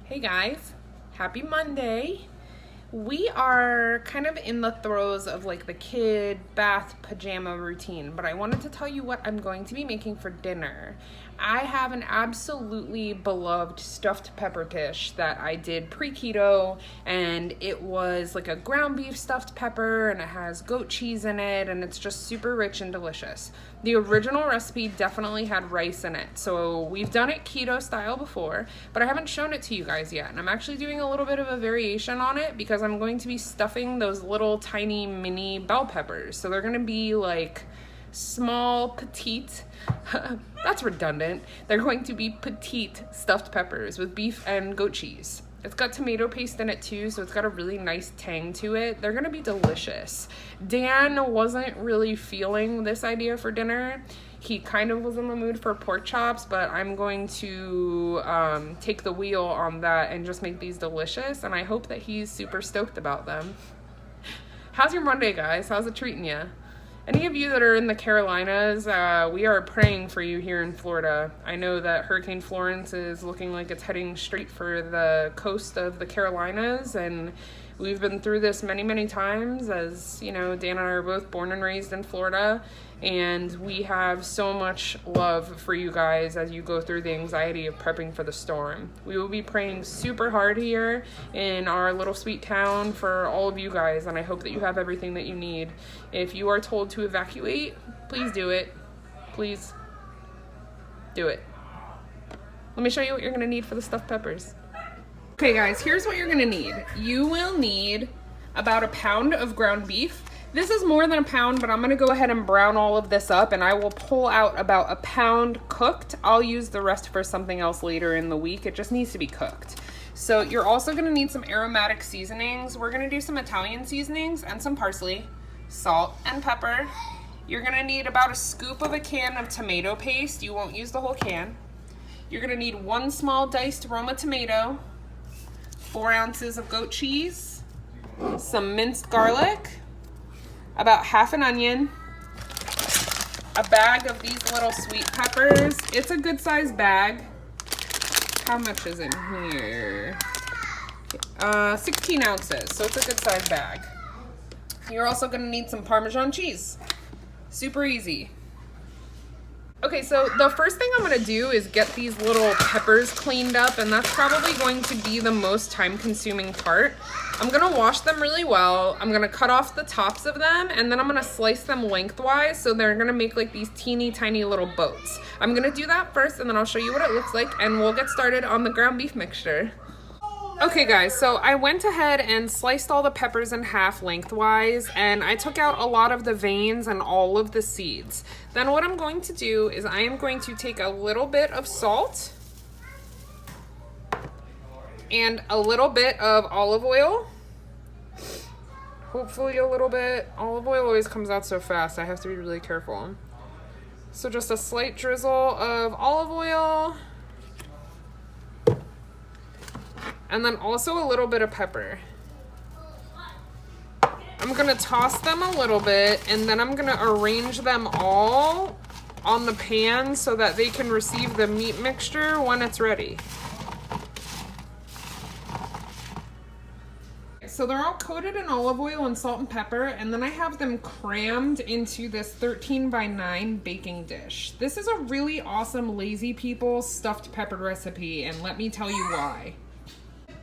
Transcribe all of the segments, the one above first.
Hey guys, happy Monday. We are kind of in the throes of like the kid bath pajama routine, but I wanted to tell you what I'm going to be making for dinner. I have an absolutely beloved stuffed pepper dish that I did pre-keto, and it was like a ground beef stuffed pepper, and it has goat cheese in it, and it's just super rich and delicious. The original recipe definitely had rice in it, so we've done it keto style before, but I haven't shown it to you guys yet, and I'm actually doing a little bit of a variation on it because I'm going to be stuffing those little tiny mini bell peppers. So they're gonna be like small, petite, that's redundant. They're going to be petite stuffed peppers with beef and goat cheese. It's got tomato paste in it too, so it's got a really nice tang to it. They're gonna be delicious. Dan wasn't really feeling this idea for dinner. He kind of was in the mood for pork chops, but I'm going to take the wheel on that and just make these delicious, and I hope that he's super stoked about them. How's your Monday, guys? How's it treating you? Any of you that are in the Carolinas, we are praying for you here in Florida. I know that Hurricane Florence is looking like it's heading straight for the coast of the Carolinas, and we've been through this many, many times. As you know, Dan and I are both born and raised in Florida, and we have so much love for you guys as you go through the anxiety of prepping for the storm. We will be praying super hard here in our little sweet town for all of you guys, and I hope that you have everything that you need. If you are told to evacuate, please do it. Please do it. Let me show you what you're gonna need for the stuffed peppers. Okay guys, here's what you're gonna need. You will need about a pound of ground beef. This is more than a pound, but I'm gonna go ahead and brown all of this up, and I will pull out about a pound cooked. I'll use the rest for something else later in the week. It just needs to be cooked. So you're also gonna need some aromatic seasonings. We're gonna do some Italian seasonings and some parsley, salt and pepper. You're gonna need about a scoop of a can of tomato paste. You won't use the whole can. You're gonna need 1 small diced Roma tomato, 4 ounces of goat cheese, some minced garlic, about half an onion, a bag of these little sweet peppers. It's a good size bag. How much is in here? 16 ounces, so it's a good size bag. You're also gonna need some Parmesan cheese. Super easy. Okay, so the first thing I'm gonna do is get these little peppers cleaned up, and that's probably going to be the most time-consuming part. I'm gonna wash them really well. I'm gonna cut off the tops of them, and then I'm gonna slice them lengthwise so they're gonna make like these teeny tiny little boats. I'm gonna do that first, and then I'll show you what it looks like, and we'll get started on the ground beef mixture. Okay guys, so I went ahead and sliced all the peppers in half lengthwise, and I took out a lot of the veins and all of the seeds. Then what I'm going to do is I am going to take a little bit of salt and a little bit of olive oil. Hopefully a little bit. Olive oil always comes out so fast, I have to be really careful. So just a slight drizzle of olive oil. And then also a little bit of pepper. I'm gonna toss them a little bit, and then I'm gonna arrange them all on the pan so that they can receive the meat mixture when it's ready. So they're all coated in olive oil and salt and pepper, and then I have them crammed into this 13x9 baking dish. This is a really awesome Lazy People stuffed pepper recipe, and let me tell you why.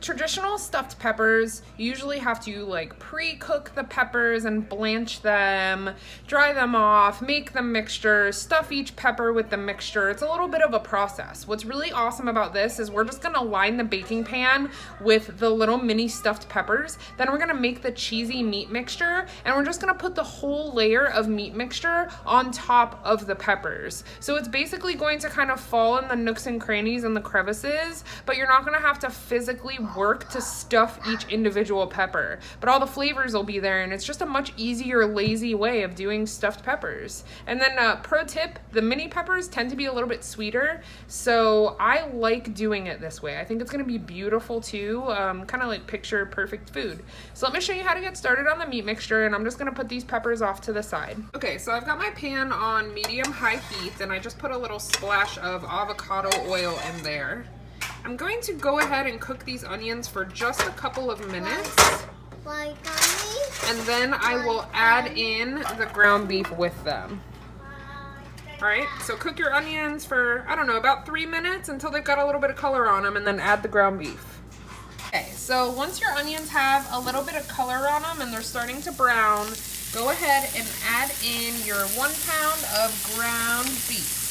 Traditional stuffed peppers, you usually have to like pre-cook the peppers and blanch them, dry them off, make the mixture, stuff each pepper with the mixture. It's a little bit of a process. What's really awesome about this is we're just gonna line the baking pan with the little mini stuffed peppers. Then we're gonna make the cheesy meat mixture, and we're just gonna put the whole layer of meat mixture on top of the peppers. So it's basically going to kind of fall in the nooks and crannies and the crevices, but you're not gonna have to physically work to stuff each individual pepper, but all the flavors will be there, and it's just a much easier, lazy way of doing stuffed peppers. And then pro tip, the mini peppers tend to be a little bit sweeter, so I like doing it this way. I think it's gonna be beautiful too, kind of like picture perfect food. So let me show you how to get started on the meat mixture, and I'm just gonna put these peppers off to the side. Okay, so I've got my pan on medium-high heat, and I just put a little splash of avocado oil in there. I'm going to go ahead and cook these onions for just a couple of minutes. And then I will add in the ground beef with them. All right, so cook your onions for, I don't know, about 3 minutes until they've got a little bit of color on them, and then add the ground beef. Okay, so once your onions have a little bit of color on them and they're starting to brown, go ahead and add in your 1 pound of ground beef.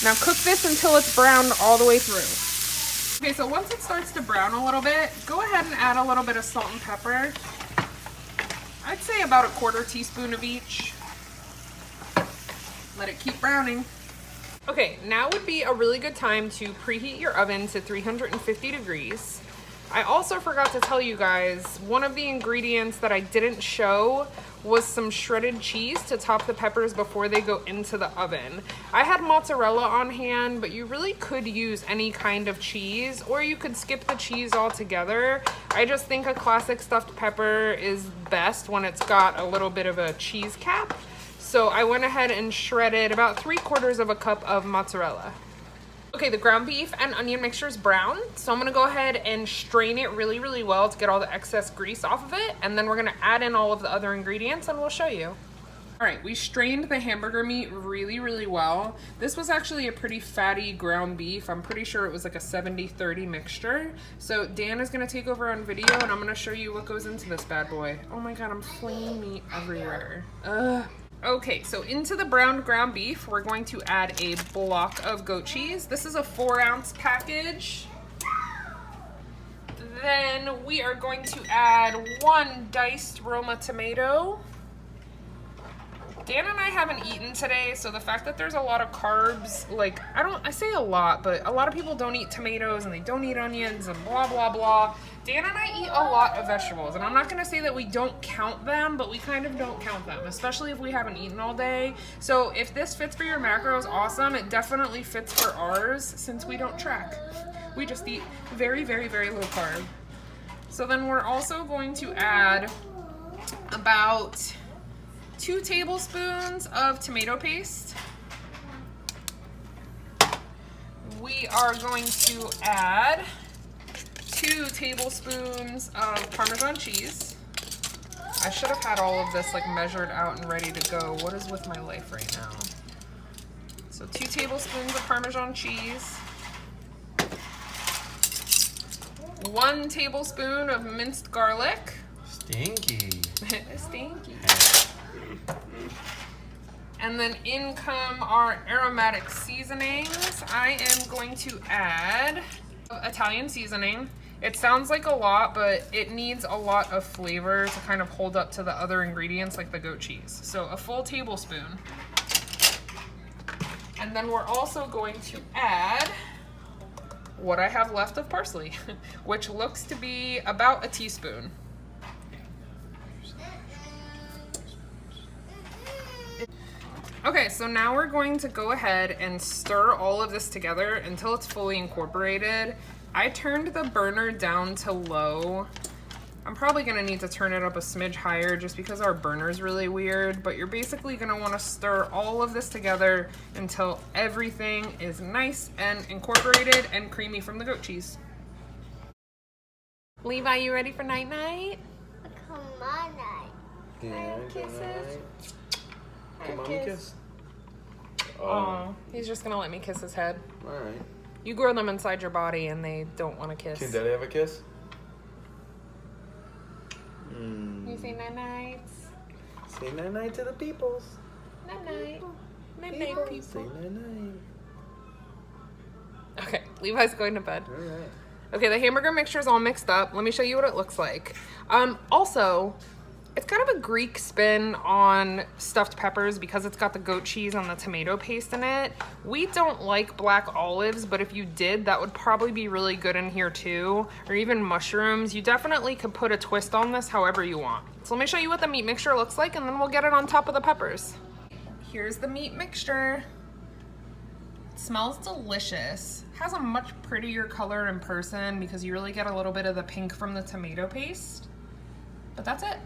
Now cook this until it's browned all the way through. Okay, so once it starts to brown a little bit, go ahead and add a little bit of salt and pepper. I'd say about a 1/4 teaspoon of each. Let it keep browning. Okay, now would be a really good time to preheat your oven to 350 degrees. I also forgot to tell you guys, one of the ingredients that I didn't show was some shredded cheese to top the peppers before they go into the oven. I had mozzarella on hand, but you really could use any kind of cheese, or you could skip the cheese altogether. I just think a classic stuffed pepper is best when it's got a little bit of a cheese cap. So I went ahead and shredded about 3/4 cup of mozzarella. Okay, the ground beef and onion mixture is brown, so I'm gonna go ahead and strain it really, really well to get all the excess grease off of it, and then we're gonna add in all of the other ingredients and we'll show you. All right, we strained the hamburger meat really, really well. This was actually a pretty fatty ground beef. I'm pretty sure it was like a 70-30 mixture. So Dan is gonna take over on video and I'm gonna show you what goes into this bad boy. Oh my God, I'm flinging meat everywhere. Ugh. Okay, so into the browned ground beef, we're going to add a block of goat cheese. This is a 4-ounce package. Then we are going to add 1 diced Roma tomato. Dan and I haven't eaten today, so the fact that there's a lot of carbs, like, I say a lot, but a lot of people don't eat tomatoes and they don't eat onions and blah, blah, blah. Dan and I eat a lot of vegetables, and I'm not gonna say that we don't count them, but we kind of don't count them, especially if we haven't eaten all day. So if this fits for your macros, awesome. It definitely fits for ours since we don't track. We just eat very, very, very low carb. So then we're also going to add about 2 tablespoons of tomato paste. We are going to add 2 tablespoons of Parmesan cheese. I should have had all of this like measured out and ready to go. What is with my life right now? So 2 tablespoons of Parmesan cheese. 1 tablespoon of minced garlic. Stinky. Stinky. And then in come our aromatic seasonings. I am going to add Italian seasoning. It sounds like a lot, but it needs a lot of flavor to kind of hold up to the other ingredients like the goat cheese. So a full tablespoon. And then we're also going to add what I have left of parsley, which looks to be about a teaspoon. Okay, so now we're going to go ahead and stir all of this together until it's fully incorporated. I turned the burner down to low. I'm probably gonna need to turn it up a smidge higher just because our burner's really weird, but you're basically gonna wanna stir all of this together until everything is nice and incorporated and creamy from the goat cheese. Levi, you ready for night-night? Come on, night. Yeah, Kisses. Come on, kiss. Oh, he's just gonna let me kiss his head. All right. You grow them inside your body and they don't want to kiss. Can Daddy have a kiss? You say night-nights. Say night-night to the peoples. Night-night. Night-night, people. Say night-night. Okay, Levi's going to bed. All right. Okay, the hamburger mixture is all mixed up. Let me show you what it looks like. Also, it's kind of a Greek spin on stuffed peppers because it's got the goat cheese and the tomato paste in it. We don't like black olives, but if you did, that would probably be really good in here too, or even mushrooms. You definitely could put a twist on this however you want. So let me show you what the meat mixture looks like and then we'll get it on top of the peppers. Here's the meat mixture. It smells delicious. It has a much prettier color in person because you really get a little bit of the pink from the tomato paste. But that's it.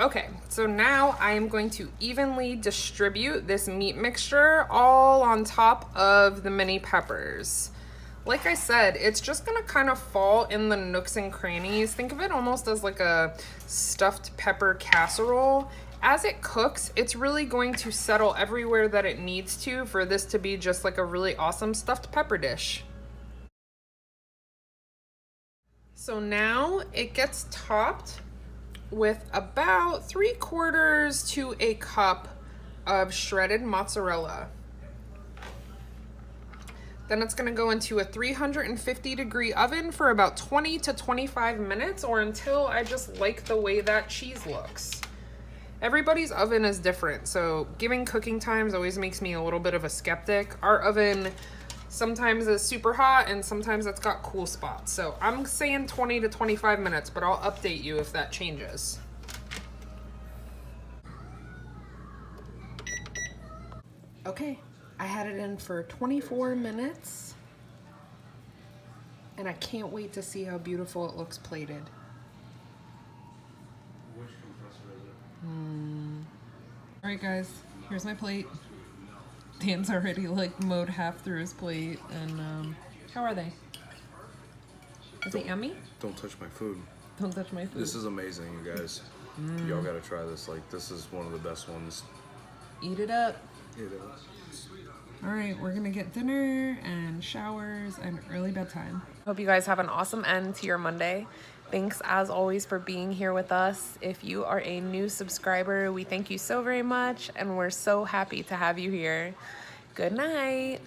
Okay, so now I am going to evenly distribute this meat mixture all on top of the mini peppers. Like I said, it's just gonna kind of fall in the nooks and crannies. Think of it almost as like a stuffed pepper casserole. As it cooks, it's really going to settle everywhere that it needs to for this to be just like a really awesome stuffed pepper dish. So now it gets topped with about 3/4 to a cup of shredded mozzarella. Then it's gonna go into a 350-degree oven for about 20 to 25 minutes or until I just like the way that cheese looks. Everybody's oven is different, so giving cooking times always makes me a little bit of a skeptic. Our oven sometimes is super hot and sometimes it's got cool spots. So I'm saying 20 to 25 minutes, but I'll update you if that changes. Okay, I had it in for 24 minutes and I can't wait to see how beautiful it looks plated. All right guys, here's my plate. Dan's already like mowed half through his plate and how are they? Is it yummy? Don't touch my food. Don't touch my food. This is amazing, you guys. Y'all gotta try this. Like, this is one of the best ones. Eat it up. It is. All right, we're gonna get dinner and showers and early bedtime. Hope you guys have an awesome end to your Monday. Thanks as always for being here with us. If you are a new subscriber, we thank you so very much and we're so happy to have you here. Good night.